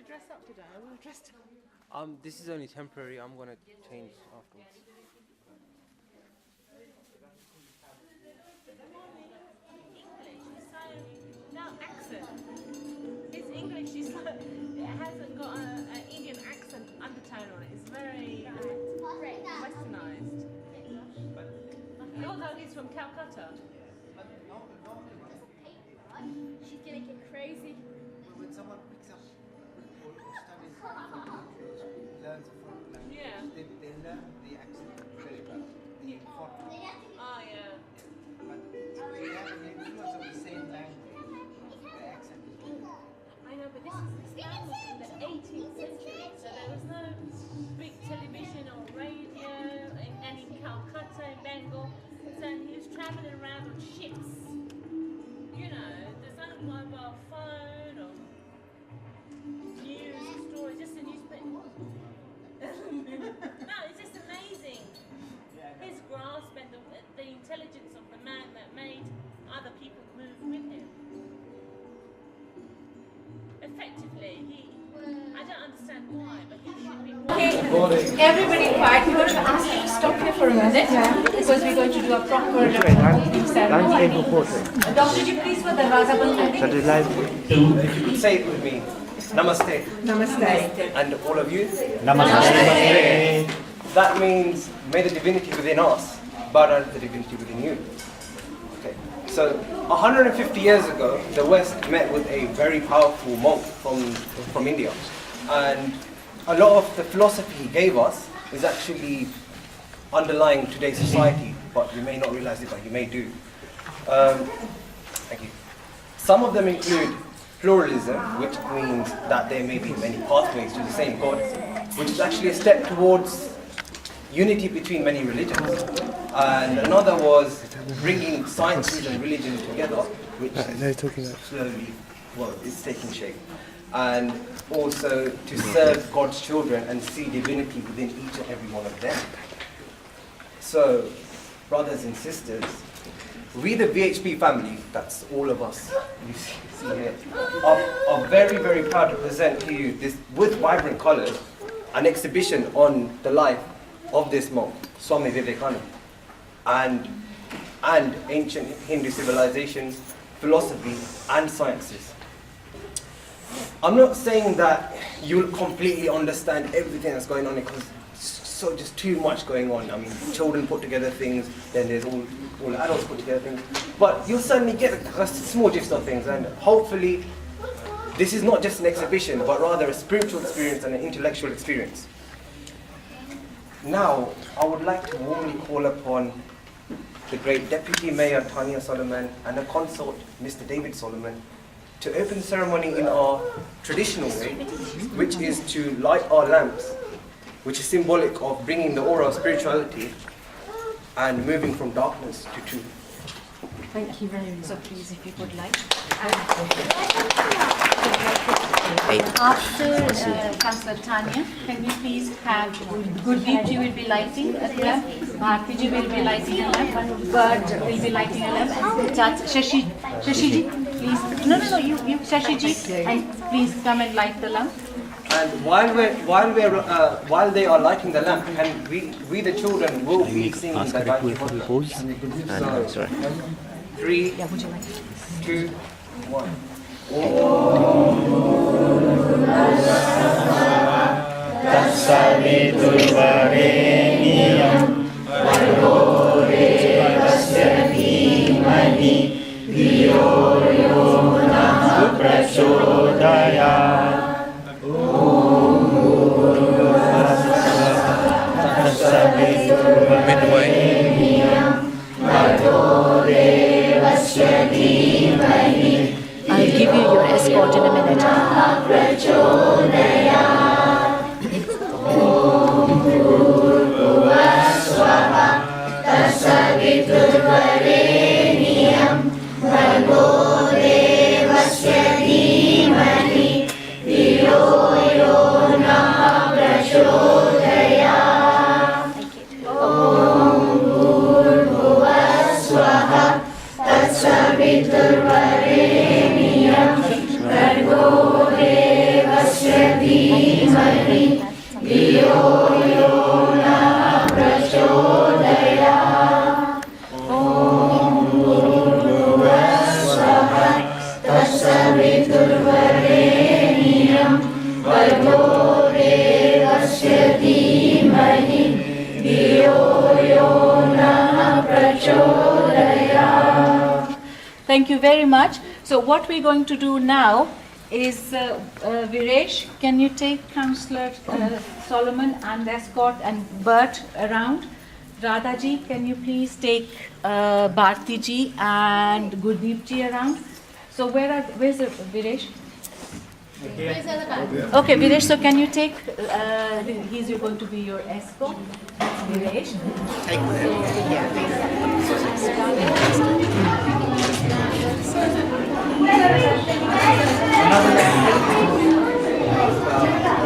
Dress up today. I would have dressed up. This is only temporary. I'm gonna change afterwards. No accent. His English is like, it hasn't got an Indian accent undertone on it. It's very westernized. Although he's from Calcutta. She's gonna get crazy. When someone picks up or studies learns a foreign language, they learn the accent very well. Oh yeah. But we have the influence of the same language. The accent is different. I know, but this is established in the 18th century, so there was no big television or radio, and in Calcutta, in Bengal, so he was travelling around on ships. You know, there's no mobile phone or news stories, just a newspaper. No, it's just amazing. His grasp and the intelligence of the man that made other people move with him. Effectively, I don't understand why, but he should be more. Okay, everybody quiet. We're going to ask you to stop here for a minute because we're going to do a proper opening ceremony. Doctor, you please for the If you could say it with me. Namaste. Namaste. And all of you. Namaste. That means may the divinity within us bow down to the divinity within you. Okay. So 150 years ago, the West met with a very powerful monk from India, and a lot of the philosophy he gave us is actually underlying today's society, but you may not realize it, but you may do. Thank you. Some of them include pluralism, which means that there may be many pathways to the same God, which is actually a step towards unity between many religions. And another was bringing sciences and religion together, which is slowly, well, it's taking shape. And also to serve God's children and see divinity within each and every one of them. So, brothers and sisters, we the VHP family, that's all of us you see here, are very, very proud to present to you this, with vibrant colours, an exhibition on the life of this monk, Swami Vivekanand. And and ancient Hindu civilizations, philosophy and sciences. I'm not saying that you'll completely understand everything that's going on because so just too much going on. I mean, children put together things, then there's all adults put together things. But you'll certainly get a small gist of things, and hopefully this is not just an exhibition, but rather a spiritual experience and an intellectual experience. Now, I would like to warmly call upon the great Deputy Mayor Tanya Solomon and the Consort Mr. David Solomon to open the ceremony in our traditional way, which is to light our lamps, which is symbolic of bringing the aura of spirituality and moving from darkness to truth. Thank you very much. So please, if you would like. After Councillor Tanya, can we please have Gurdeep will be lighting a lamp, Bharti will be lighting a lamp, Bert will be lighting a lamp, Shashi ji, please. No, you Shashi ji, and please come and light the lamp. And while they are lighting the lamp, and we the children will be singing the Gayatri Mantra. So, 3, 2, 1. Tatsaviturvareniyam Bhargo devasya dhimani Dhiyo yo nah prachodayat. Om Tatsaviturvareniyam Bhargo devasya dhimani. I'll give you your escort in a minute. Thank you very much. So what we're going to do now is, Viresh, can you take Councillor Solomon and escort and Bert around? Radhaji, can you please take Bharti ji and Gurdeep ji around? So where's Viresh? Okay, Viresh, so can you take, he's going to be your escort. Viresh.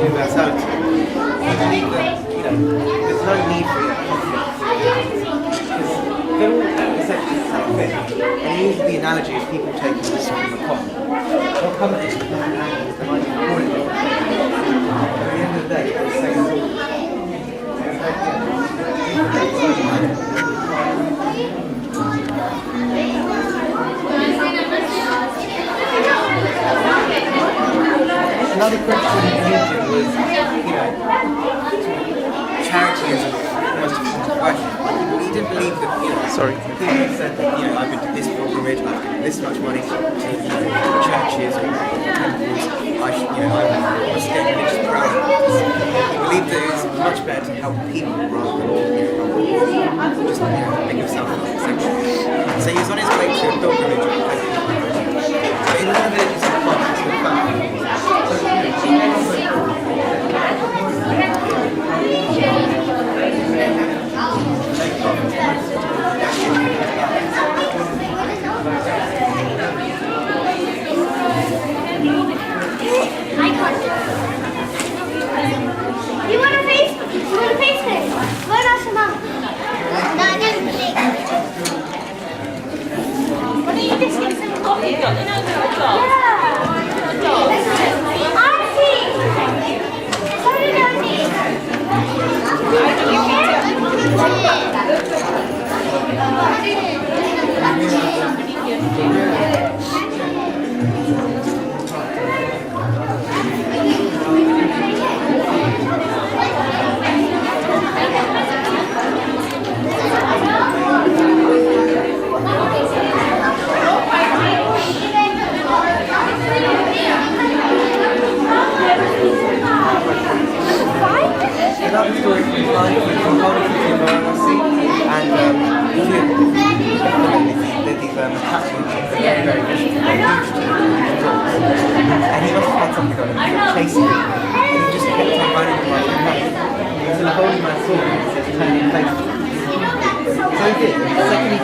Universality. There's no need for it. They're all essentially the same thing. And use the analogy of people taking this from the pot. They'll come at it and at the end of the day, they're the same thing. Another question in religion was, charity is almost a form of worship. He didn't believe that, sorry, people said that, I've been to this pilgrimage, I've given this much money to, churches or temples, I must get religious proud. He believed that it's much better to help people rather than, just, make himself central. So he was on his way to a pilgrimage. But in one village, it's fun. You want a face? You want a face? What else, Mom? No,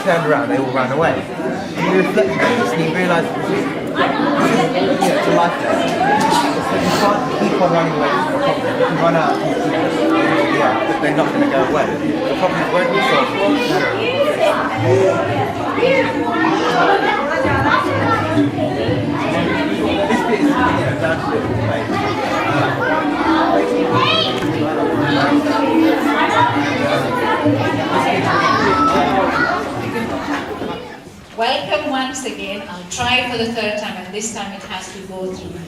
turned around, they all ran away. And he reflected on this and he realised it's a life lesson. You can't keep on running away from the problem. You can run out and keep but they're not going to go away. The problems won't be solved if you turn around. This bit is down to the place. Welcome once again. I'll try for the third time, and this time it has to go through.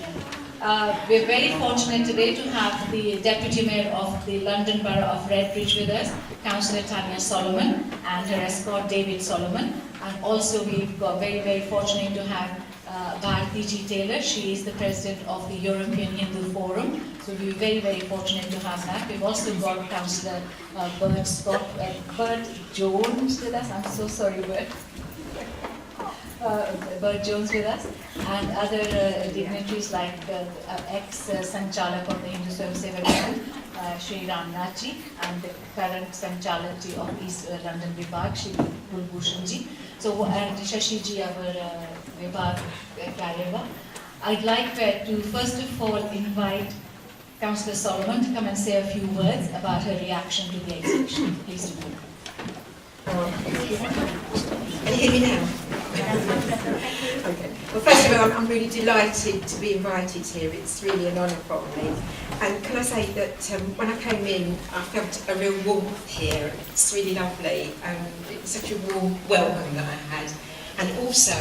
We're very fortunate today to have the Deputy Mayor of the London Borough of Redbridge with us, Councillor Tanya Solomon, and her escort David Solomon. And also we've got very fortunate to have Bharti G. Taylor. She is the President of the European Hindu Forum. So we're very fortunate to have that. We've also got Councillor Bert Jones with us. I'm so sorry, Bert. Bert Jones with us, and other dignitaries like ex-Sanchalak of the Hindu Swami Vivekanand, Shri Ramnathji, and the current Sanchalak of East London Vibhag, Shri Kulbhushanji. So, and Shashiji, our Vibhag carrier. I'd like to first of all invite Councillor Solomon to come and say a few words about her reaction to the exhibition. Please do. Can you hear me now? Okay. Well, first of all, I'm really delighted to be invited here. It's really an honour for me. And can I say that when I came in, I felt a real warmth here. It's really lovely. It was such a warm welcome that I had. And also,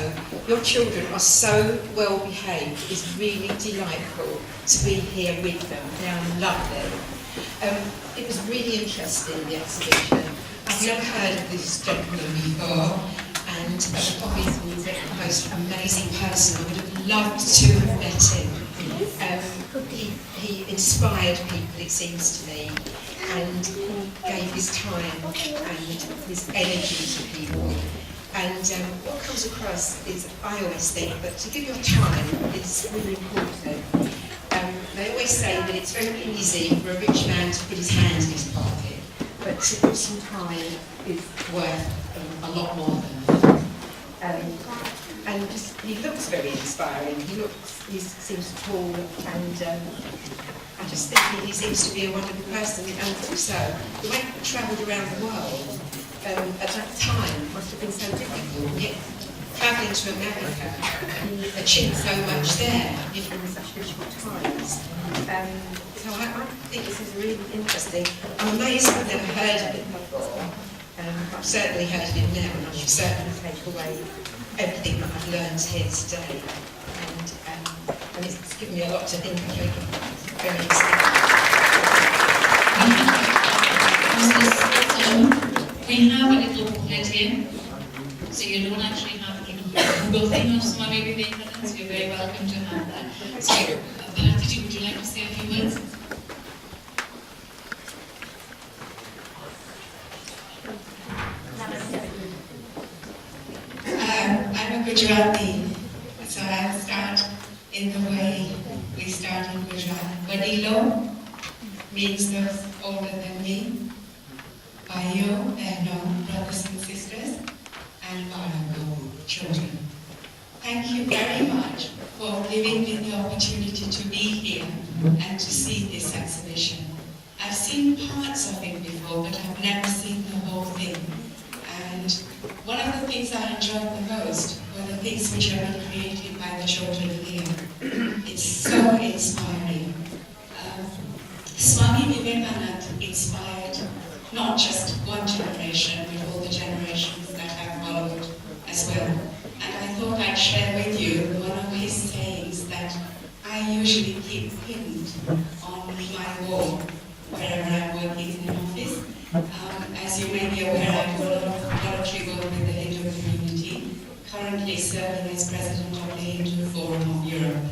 your children are so well behaved. It's really delightful to be here with them. They are lovely. It was really interesting, the exhibition. I've never heard of this gentleman before, and obviously he's a most amazing person. I would have loved to have met him. He inspired people, it seems to me, and he gave his time and his energy to people. And what comes across is, I always think that to give your time is really important. They always say that it's very easy for a rich man to put his hand in his pocket, but to put some time is worth a lot more than that. And just, he looks very inspiring. He seems tall, and I just think he seems to be a wonderful person. And also, the way he travelled around the world at that time must have been so difficult. Yet, travelling to America, he achieved so much there in such difficult times. So I think this is really interesting. I'm amazed I've never heard of it before. I've certainly heard of it now, and I should certainly take away everything that I've learned here today. And it's given me a lot to think about. Very exciting. We have a little booklet here, so you don't actually have to Google thing of Swami Vivekanand, so you're very welcome to have that. So, Bharti, would you like to say a few words? I'm a Gujarati, so I'll start in the way we start in Gujarat. Vadilo means those older than me. Bhaiyo, Behno, brothers and sisters, and Balako, children. Thank you very much for giving me the opportunity to be here and to see this exhibition. I've seen parts of it before, but I've never seen the whole thing. And one of the things I enjoyed the most were the things which have been created by the children here. It's so inspiring. Swami Vivekanand inspired not just one generation, but all the generations that have followed as well. And I thought I'd share with you one of his sayings that I usually keep pinned on my wall wherever I'm working in an office. As you may be aware, I do a lot of work with the Hindu community, currently serving as President of the Hindu Forum of Europe.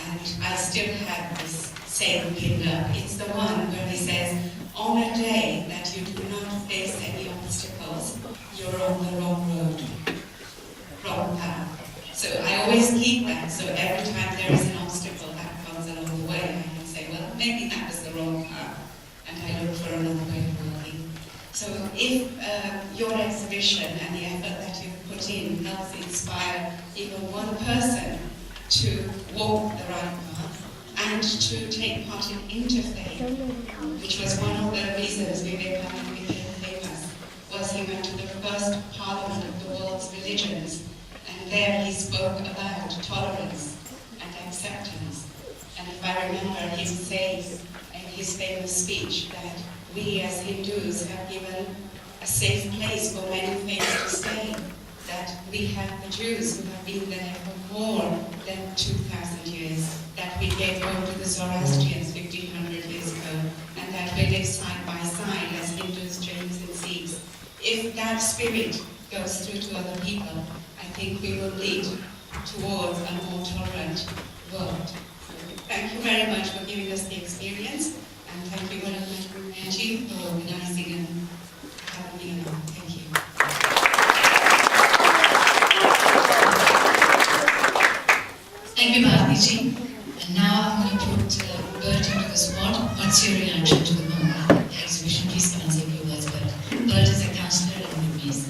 And I still have this saying pinned up. It's the one where he says, on a day that you do not face any obstacles, you're on the wrong road, wrong path. So I always keep that, so every time there is an obstacle that comes along the way, I can say, well, maybe that was the wrong path, and I look for another way of working. So if your exhibition and the effort that you've put in helps inspire even one person to walk the right path and to take part in interfaith, which was one of the reasons Vivekanand became famous, was he went to the first parliament of the world's religions, and there he spoke about tolerance and acceptance. And if I remember him saying in his famous speech that we as Hindus have given a safe place for many faiths to stay, that we have the Jews who have been there for more than 2,000 years, that we gave home to the Zoroastrians 1,500 years ago, and that we live side by side as Hindus, Jains and Sikhs. If that spirit goes through to other people, I think we will lead towards a more tolerant world. Thank you very much for giving us the experience, and thank you very much, Angie, for organizing and having me along. Thank you. Thank you, Bharati. And now I'm going to put Bert into the spot. What's your reaction to the exhibition? Please come and say a few words, Bert. Bert is a counselor and Vietnamese.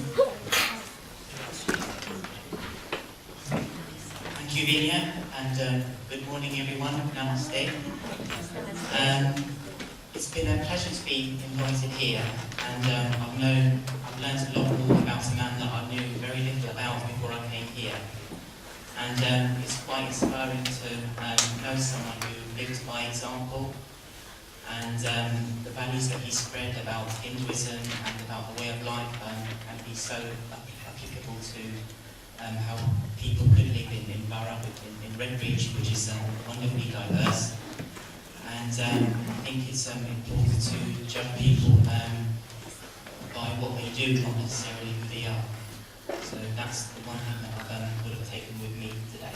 Thank you, Vinya, and good morning, everyone. Namaste. It's been a pleasure to be invited here, and I've learned a lot more about a man that I knew very little about before I came here. And it's quite inspiring to know someone who lives by example, and the values that he spread about Hinduism and about the way of life can be so applicable to how people could live in Borough, in Redbridge, which is wonderfully diverse. And I think it's important to judge people by what they do, not necessarily who they are. So that's the one thing that I would have taken with me today.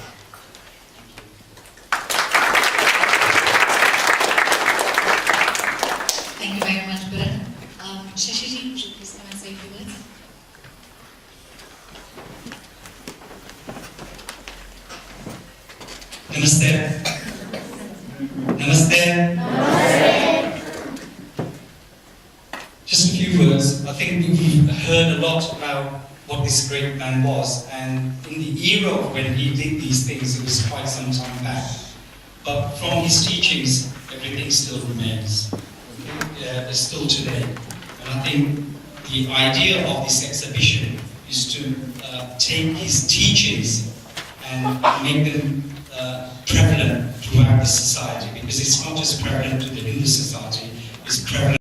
Thank you very much, Bert. Shashiji, would you please come and say a few words? Namaste. Namaste. Namaste. Just a few words. I think we've heard a lot about what this great man was, and in the era when he did these things, it was quite some time back. But from his teachings, everything still remains. Still today. And I think the idea of this exhibition is to take his teachings and make them prevalent throughout the society, because it's not just prevalent to the Hindu society, it's prevalent